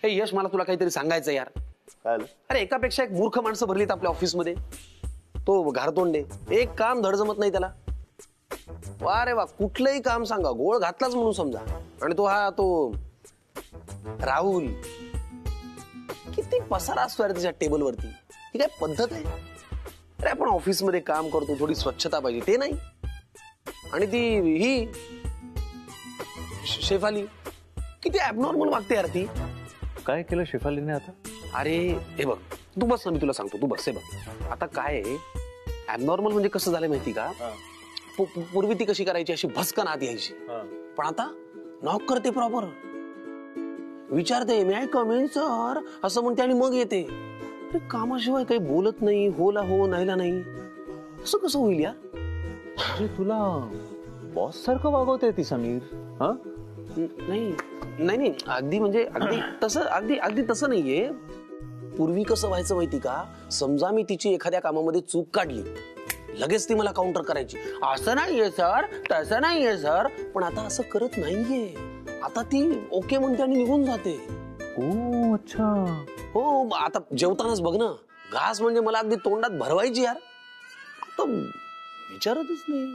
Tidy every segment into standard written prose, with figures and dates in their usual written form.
हे यश, मला तुला काहीतरी सांगायचं यार. काय? अरे एकापेक्षा एक मूर्ख माणसं भरलीत आपल्या ऑफिस मध्ये. तो घारतोंडे, एक काम धड जमत नाही त्याला. वा रे वा, कुठलंही काम सांगा गोळ घातलाच म्हणून समजा. आणि तो राहुल, किती पसारा असतो यार त्याच्या टेबल वरती. ही काय पद्धत आहे? अरे आपण ऑफिस मध्ये काम करतो, थोडी स्वच्छता पाहिजे, ते नाही. आणि ती ही शेफाली किती ऍबनॉर्मल वागते यार ती. काय केलं शेफालीने आता? अरे हे बघ, तू बस ना, मी तुला सांगतो, तू बस. हे बघ आता काय आहे, ऍबनॉर्मल म्हणजे कसं झालं माहिती का? पूर्वी ती कशी करायची, अशी भस्कन आत यायची. पण आता नॉक करते, प्रॉपर विचारते, मे आय कम इन सर असं म्हणते आणि मग येते. कामाशिवाय काही बोलत नाही, होला हो नाहीला नाही. असं कसं होईल यार? अरे तुला बॉस सारखं वागवते ती समीर. हा नाही नाही नाही, अगदी म्हणजे अगदी तसं नाहीये. पूर्वी कसं व्हायचं माहिती का? समजा मी तिची एखाद्या कामामध्ये चूक काढली, लगेच ती मला काउंटर करायची, असं नाहीये सर, तसं नाहीये सर. पण आता असं करत नाहीये. आता ती ओके म्हणते आणि निघून जाते. ओ अच्छा. हो, आता जेवतानाच बघ ना, घास म्हणजे मला अगदी तोंडात भरवायची यार. आता विचारतच नाही.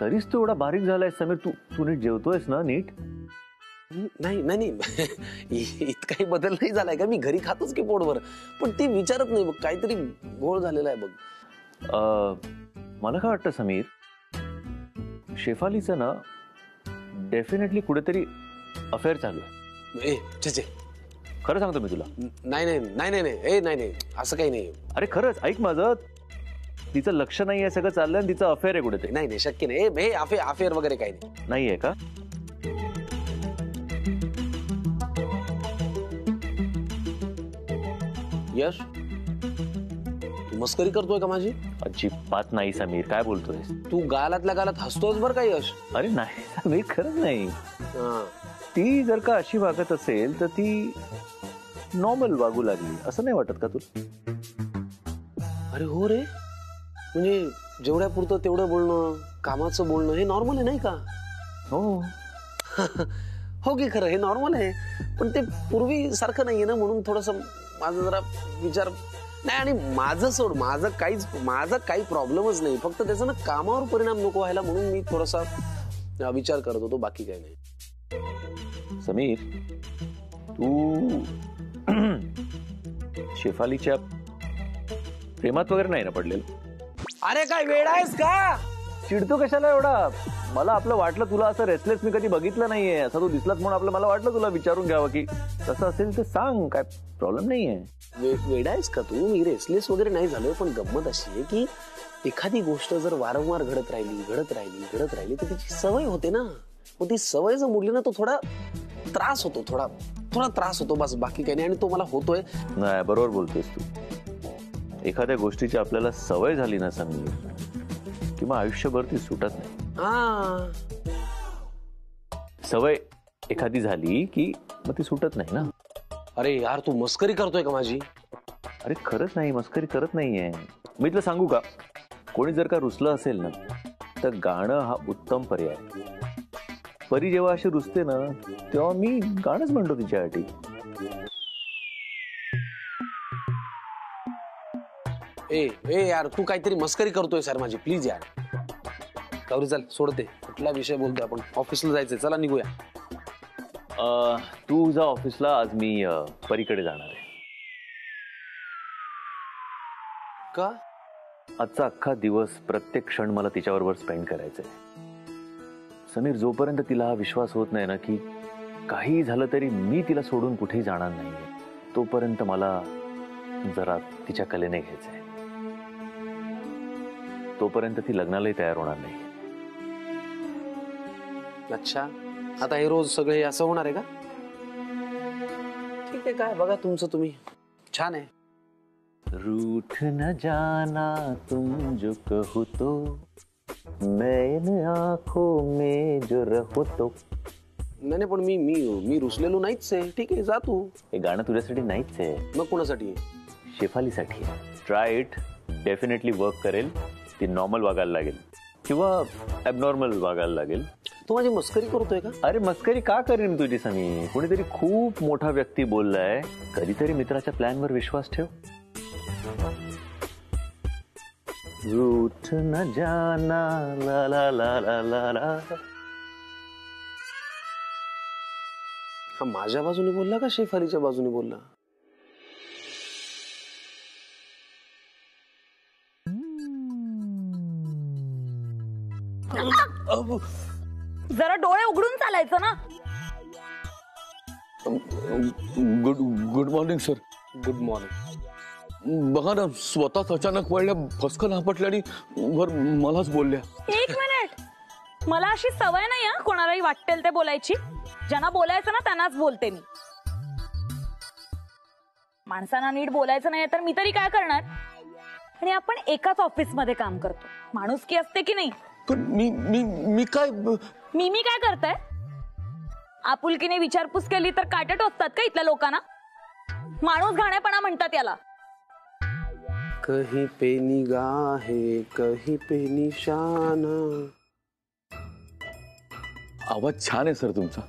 तरीच तू एवढा बारीक झालाय समीर. तू नीट जेवतोयस ना? नीट नाही नाही नाही, इतकाही बदल नाही झालाय का? मी घरी खातोच की पोटभर, पण ती विचारत नाही बघ. काहीतरी गोळ झालेला आहे बघ. मला काय वाटतं समीर, शेफालीचं ना डेफिनेटली कुठेतरी अफेअर चालू आहे. ए छे, खरं सांगतो मी तुला. नाही नाही नाही नाही नाही, नाही नाही, असं काही नाही. अरे खरंच ऐक माझं, तिचं लक्ष नाहीये, सगळं चाललंय आणि तिचं अफेअर आहे कुठेतरी. नाही नाही, शक्य नाही. अफेअर वगैरे काही नाहीये का? यश, तू मस्करी करतोय का माझी? अजिबात नाही समीर, काय बोलतोय तू? गालातल्या गालात हसतोस बर का यश. अरे नाही समीर, खरंच नाही. ती जर का अशी वागत असेल तर ती नॉर्मल वागू लागली, असं नाही वाटत का तुला? अरे हो रे, म्हणजे जेवढ्या पुरतं तेवढं बोलणं, कामाचं बोलणं, हे नॉर्मल आहे नाही का? हो हो की खरं, हे नॉर्मल आहे. पण ते पूर्वी सारखं नाहीये ना, म्हणून थोडस माझा जरा विचार नाही. आणि माझं सोड, माझा काही प्रॉब्लेमच नाही. फक्त त्याचा ना कामावर परिणाम नको व्हायला म्हणून मी थोडासा विचार करत होतो, बाकी काही नाही. समीर, तू शेफालीच्या प्रेमात वगैरे नाही ना पडलेलं? अरे काय वेळ आहेस का? चिडतो कशाला एवढा? मला आपलं वाटलं तुला असं रेस्टलेस मी कधी बघितलं नाहीये. असं तू दिसलाच म्हणून मला वाटलं तुला विचारून घ्यावं की तसं असेल तर सांग, काय प्रॉब्लेम नाहीये. वेडा आहेस का तू? मी रेस्टलेस वगैरे नाही झालोय, पण गंमत अशी आहे की एखादी गोष्ट जर वारंवार घडत राहिली तर त्याची सवय होते ना. मग ती सवय जर मोडली ना, तो थोडा त्रास होतो, थोडा त्रास होतो, बस बाकी काही नाही. आणि तो मला होतोय. नाही, बरोबर बोलतोयस तू. एखाद्या गोष्टीची आपल्याला सवय झाली ना समीर, किंवा आयुष्यभर ती सुटत नाही. सवय एखादी झाली की मग ती सुटत नाही ना. अरे यार, तू मस्करी करतोय का माझी? अरे खरंच नाही, मस्करी करत नाहीये मी. तुला सांगू का, कोणी जर का रुसलं असेल ना, तर गाणं हा उत्तम पर्याय. परी जेव्हा अशी रुसते ना, तेव्हा मी गाणंच म्हणतो तिच्यासाठी. ए यार, तू काहीतरी मस्करी करतोय सर माझी, प्लीज यार. गौरी चल, सोडते. कुठला विषय बोलतोय आपण? ऑफिसला जायचंय, चला निघूया. तू जा ऑफिसला, आज मी परीकडे जाणार आहे. का? आजचा अख्खा दिवस, प्रत्येक क्षण मला तिच्याबरोबर स्पेंड करायचा आहे. समीर, जोपर्यंत तिला हा विश्वास होत नाही ना की काही झालं तरी मी तिला सोडून कुठेही जाणार नाही, तोपर्यंत मला जरा तिच्या कलेने घ्यायचंय. तोपर्यंत ती लग्नालाही तयार होणार नाही. अच्छा, आता हे रोज सगळे असं होणार आहे का? ठीक आहे, काय बघा तुमचं तुम्ही. छान आहे. रूठ न जाना तुम जो कहो तो, मैं इन आंखों में जो रहो तो. नाही पण मी रुसलेलो नाहीच आहे. ठीक आहे, जा तू. हे गाणं तुझ्यासाठी नाहीच आहे. मग कोणासाठी? शेफालीसाठी. ट्राय इट, डेफिनेटली वर्क करेल. ती नॉर्मल वागायला लागेल किंवा ॲबनॉर्मल वागायला लागेल. तू माझी मस्करी करतोय का? अरे मस्करी का करीन तुझी समी? कोणीतरी खूप मोठा व्यक्ती बोललाय, कधीतरी मित्राच्या प्लॅनवर विश्वास ठेव. रूठ न जाना ला ला ला ला ला ला. हा माझ्या बाजूने बोलला का शेफालीच्या बाजूने बोलला? जरा डोळे उघडून चालायचं ना. Good morning sir. Good morning. बघा ना, स्वतःच अचानक वळल्या, फसकन आपटल्या आणि वर मलाच बोलल्या. एक मिनिट, मला अशी सवय नाही हा कोणालाही वाटेल ते बोलायची. ज्यांना बोलायचं ना त्यांनाच बोलते मी. माणसांना नीट बोलायचं नाही तर मी तरी काय करणार? आणि आपण एकाच ऑफिस मध्ये काम करतो, माणुसकी असते की नाही? पण मी काय मी काय करताय? आपुलकीने विचारपूस केली तर काटे टोचतात का इथल्या लोकांना? माणूस घाणेपणा म्हणतात याला. कहीं पे निगाहे कहीं पे निशाना. आवाज छान आहे सर तुमचा.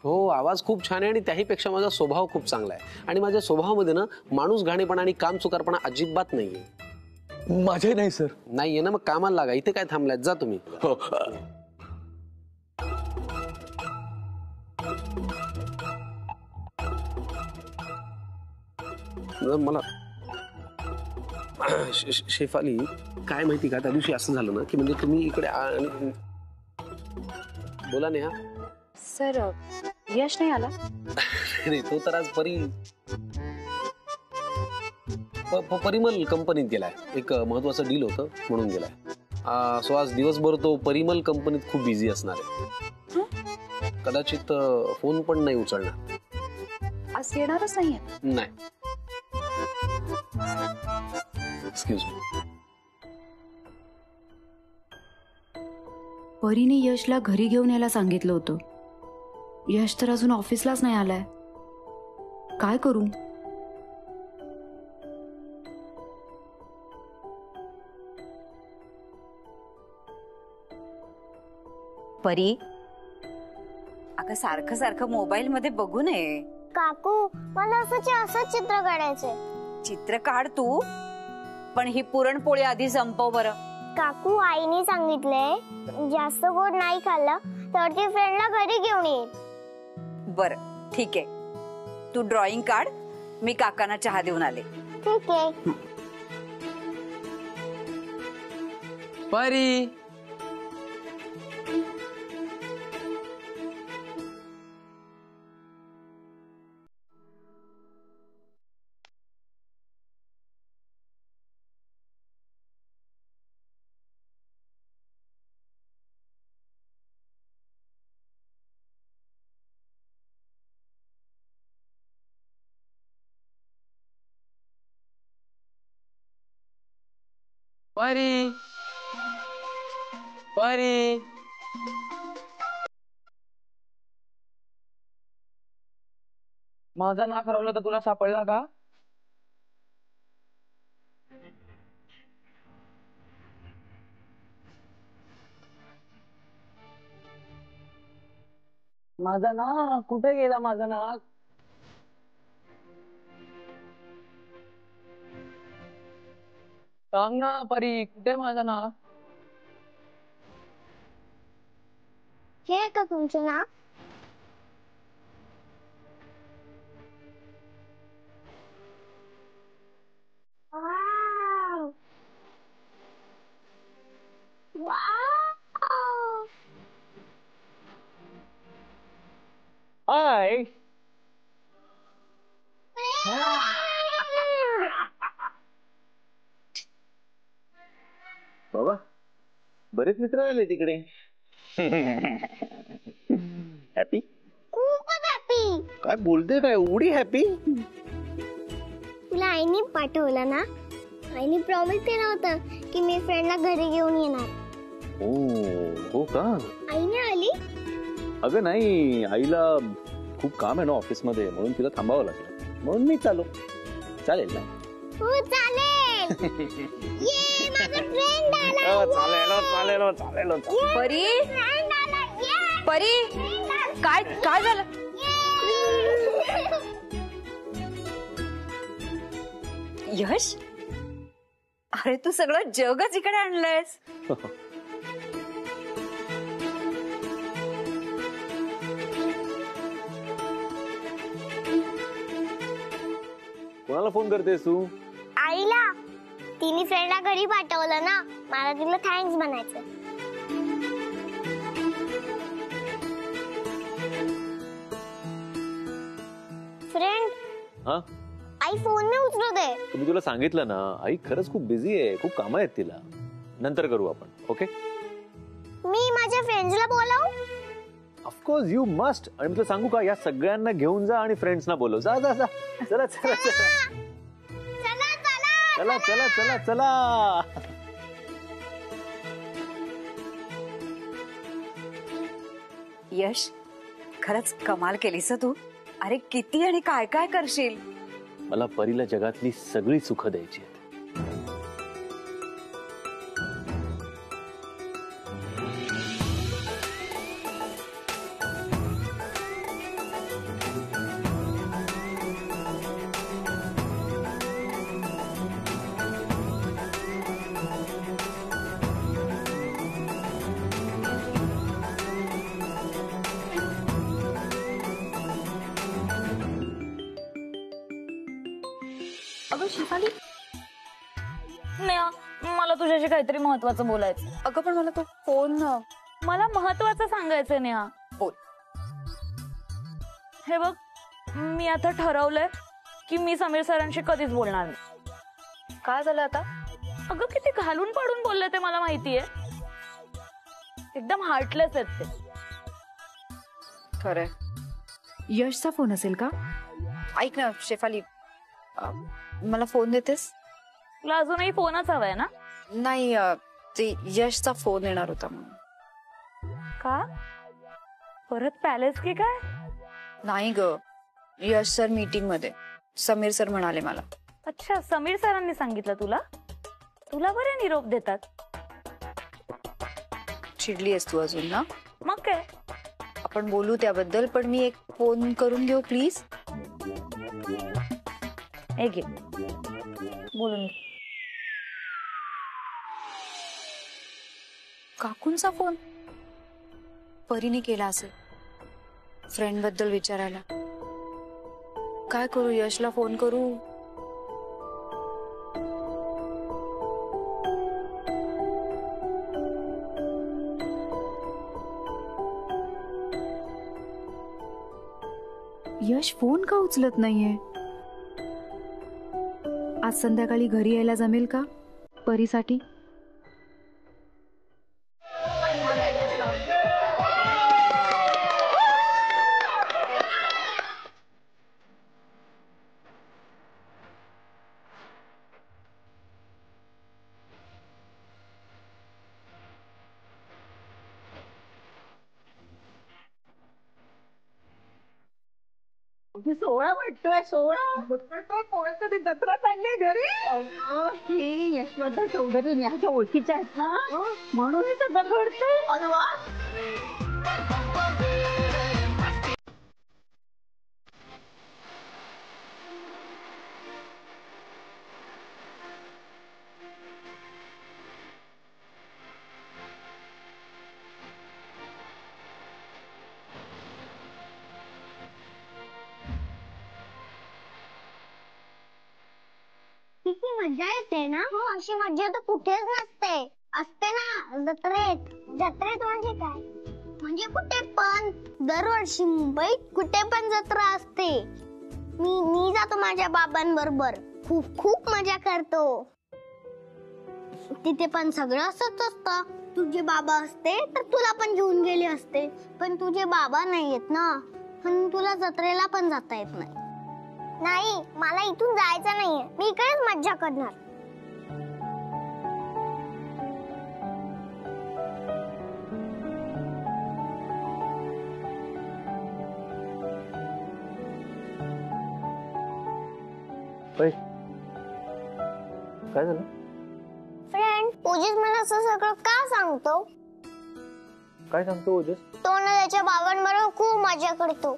हो, आवाज खूप छान आहे आणि त्याहीपेक्षा माझा स्वभाव खूप चांगला आहे. आणि माझ्या स्वभावामध्ये ना माणूस घाणेपणा आणि काम चुकारपणा अजिबात नाहीये. माझे नाही सर. नाहीये ना, मग कामाला लागा. इथे काय थांबलात? जा तुम्ही. हो. मला शेफाली काय माहिती का, त्या दिवशी असं झालं ना की म्हणजे तुम्ही इकडे बोला नेहा. सर यश नाही आला? नाही, तो तर आज परिमल कंपनीत गेलाय. एक महत्वाचं डील होतं म्हणून गेलाय. सो आज दिवसभर तो परिमल कंपनीत खूप बिझी असणार आहे. कदाचित फोन पण नाही उचलणार. आज येणारच नाहीये? नाही. Excuse me. परीने यशला घरी घेऊन यायला सांगितलं होतं. यश तर अजून ऑफिसलाच नाही आलाय. काय करू? परी, अगं सारखं सारखं मोबाईल मध्ये बघू नये. काकू, मला असंच चित्र काढायचंय. चित्र काढ तू, पण ही पुरणपोळी आधी संपव बरं. काकू, आईने सांगितलंय जास्त गोड नाही खाल्लं तर ती फ्रेंडला घरी घेऊन येईल. बरं ठीक आहे, तू ड्रॉइंग काढ, मी काकांना चहा देऊन आले. ठीक आहे. परी, परी, परी, माझं नाक हरवलं तर तुला सापडला का? माझं नाक कुठे गेला? माझं नाक सांग ना परी, कुठे माझं नाक? हे आहे का तुमचं नाव? Wow, wow. हाय. बाबा, बरेच मित्र आले तिकडे. हॅपी? खूपच हॅपी. काय बोलते? काय एवढी हॅपी? तुला आईने पाठवलं ना? आईने प्रॉमिस केलं होतं की मी फ्रेंडला घरी घेऊन येणार. हो का? आई नाही आली? अगं नाही, आईला खूप काम आहे ना ऑफिस मध्ये, म्हणून तिला थांबावं लागलं. म्हणून मी चालू. चालेल ना? हो चालेल. ये माझा फ्रेंड आला. चालेल चालेल चालेल. परी, फ्रेंड आला. ये. परी काय काय झालं? यश, अरे तू सगळं जगच इकडे आणलंयस. कोणाला फोन करतेस तू? आईला. तिने फ्रेंडला घरी पाठवलं ना, मला तिला थँक्स म्हणायचं. फ्रेंड, हा, आई फोन नाही उचलत आहे. मी तुला सांगितलं ना, आई खरंच खूप बिझी आहे, खूप कामं आहेत तिला. नंतर करू आपण, ओके? मी माझ्या फ्रेंड्सला बोलावू? Of course you must. आणि मी तुला सांगू का, या सगळ्यांना घेऊन जा आणि फ्रेंड्सना बोलव. जा जा जा, चला चला चला चला चला चला चला चला चला. यश, खरंच कमाल केलीस हं तू. अरे किती आणि काय काय करशील. मला परीला जगातली सगळी सुख द्यायची आहेत. अगं शिफाली, नेहा, मला तुझ्याशी काहीतरी महत्वाचं बोलायचं. अगं पण मला तो फोन. मला महत्वाचं सांगायचंय नेहा. बोल. हे बघ, मी आता ठरवलंय की मी समीर सरांशी कधीच बोलणार नाही. काय झालं आता? अगं किती घालून पाडून बोलले ते मला माहितीये. एकदम हार्टलेस आहेत ते. खरंय. यशचा फोन असेल का? ऐक ना शेफाली, मला फोन देतेस? तुला अजूनही फोनच हवाय ना? नाही, ते यशचा फोन येणार होता म्हणून. का? परत पॅलेस की काय? नाही ग, यश सर मीटिंग मध्ये. समीर सर म्हणाले मला. अच्छा, समीर सरांनी सांगितलं तुला? तुला बरे निरोप देतात. चिडली आहेस तू अजून ना? मग काय, आपण बोलू त्याबद्दल, पण मी एक फोन करून घेऊ प्लीज. हे घे, बोलून घे. काकूंचा फोन परीने केला असेल फ्रेंड बद्दल विचारायला. काय करू? यशला फोन करू? यश फोन का उचलत नाहीये? आज संध्याकाळी घरी यायला जमेल का परीसाठी? सोळा वाटतोय. 16 कोणाचं ते जत्रा चालली घरी. ही यशवंत चौधरी न्याच्या ओळखीच्या आहेत ना, म्हणून हे सगळं घडतंय. अरे वा. किती मजा येते ना. हो, अशी मजा तर कुठेच नसते. असते ना जत्रेत. जत्रेत म्हणजे काय? म्हणजे कुठे पण. दरवर्षी मुंबईत कुठे पण जत्रा असते. मी जातो माझ्या बाबांबरोबर. खूप खूप मजा करतो. तिथे पण सगळं असंच असतं. तुझे बाबा असते तर तुला पण घेऊन गेले असते, पण तुझे बाबा नाहीयेत ना, म्हणून तुला जत्रेला पण जाता येत नाही. नाही, मला इथून जायचं नाहीये. मी इकडेच मज्जा करणार. काय झालं? फ्रेंड, ओजस मला असं सगळं का सांगतो? काय सांगतो ओजस? तोंडाला त्याच्या बाबांबरोबर खूप मजा करतो.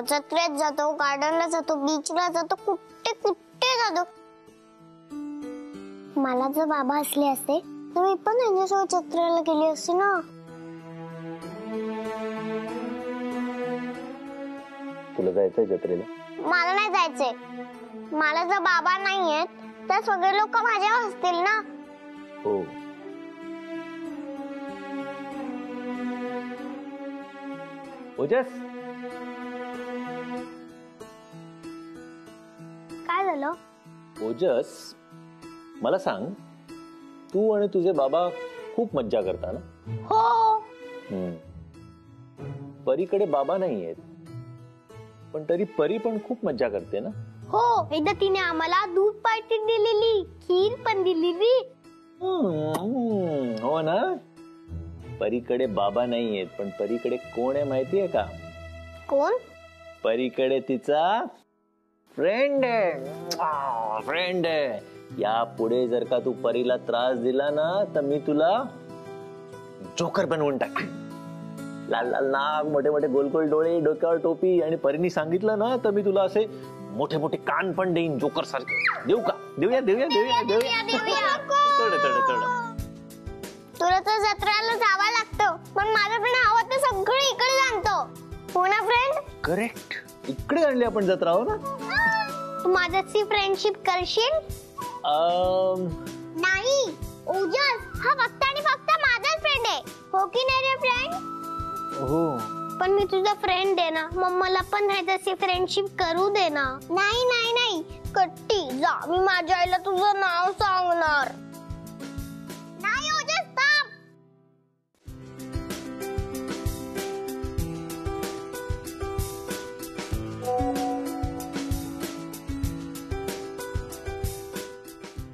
जत्रेत जातो, गार्डनला जातो, बीचला जातो, कुठे कुठे जातो. मला जर बाबा असले असते तर मी पण त्यांच्यासोबत जत्रेला गेली असते ना. तुला जायचंय जत्रेला? मला नाही जायचंय. मला जर बाबा नाहीयेत तर सगळे लोक माझ्यावर हसतील ना. हो. ओजस, काय झालं? ओजस, मला सांग, तू आणि तुझे बाबा खूप मज्जा करता ना? हो. परीकडे बाबा नाहीयेत, पण तरी परी पण खूप मज्जा करते ना? हो, एकदा तिने आम्हाला दूध पार्टी दिलेली, खीर पण दिलेली. हो ना. परीकडे बाबा नाहीयेत, पण परीकडे कोण आहे माहितीये का? कोण? परीकडे तिचा फ्रेंड आहे. फ्रेंड आहे. या पुढे जर का तू परीला त्रास दिला ना तर मी तुला जोकर बनवून टाक. लाल लाल नाक, मोठे मोठे गोल गोल डोळे, डोक्यावर टोपी, आणि परीने सांगितलं ना तर मी तुला असे मोठे मोठे कान पण देईन जोकर सारखे. देऊ का? देऊया देऊया देऊया देऊया. तुला तर जत्रेला जावं लागतं, पण माझं फ्रेंड हवं तर सगळं इकडे जाणतो. हो ना फ्रेंड? करेक्ट. इकडे आणली आपण जत्रा. हो ना. तू माझ्याशी फ्रेंडशिप करशील? नाही ओजस, हा फक्त आणि फक्त माझाच फ्रेंड आहे. हो की नाही रे फ्रेंड? हो. पण मी तुझा फ्रेंड आहे ना, मग मला पण ह्याच्याशी फ्रेंडशिप करू दे ना. नाही नाही नाही कट्टी, जा, मी माझ्या आईला तुझं नाव सांगणार. नाही ओजस, थांब.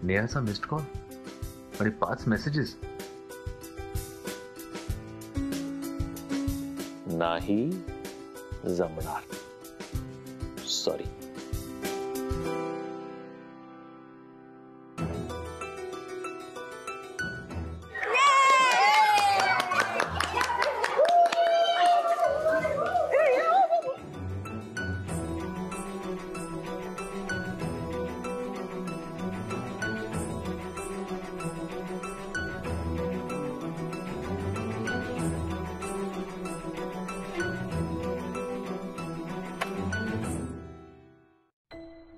नेहाचा मिस्ड कॉल आणि 5 मेसेजेस. नाही जमणार. सॉरी.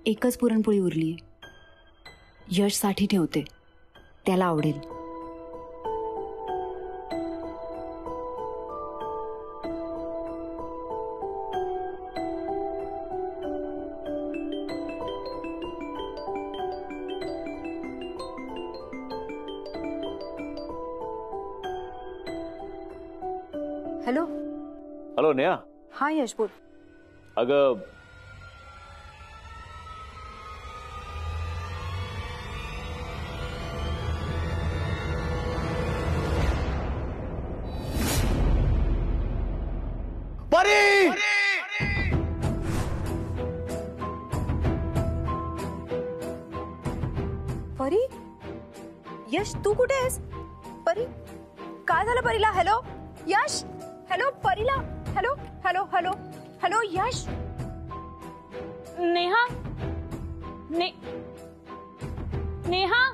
एकच पुरणपोळी उरली. यशसाठी ठेवते, त्याला आवडेल. हॅलो. हॅलो नेहा. हा यश बोल. अगं परी, परी, यश तू कुठे आहेस? परी, काय झालं परीला? हॅलो यश. हॅलो परीला. Hello hello hello hello Yash. Neha. Neha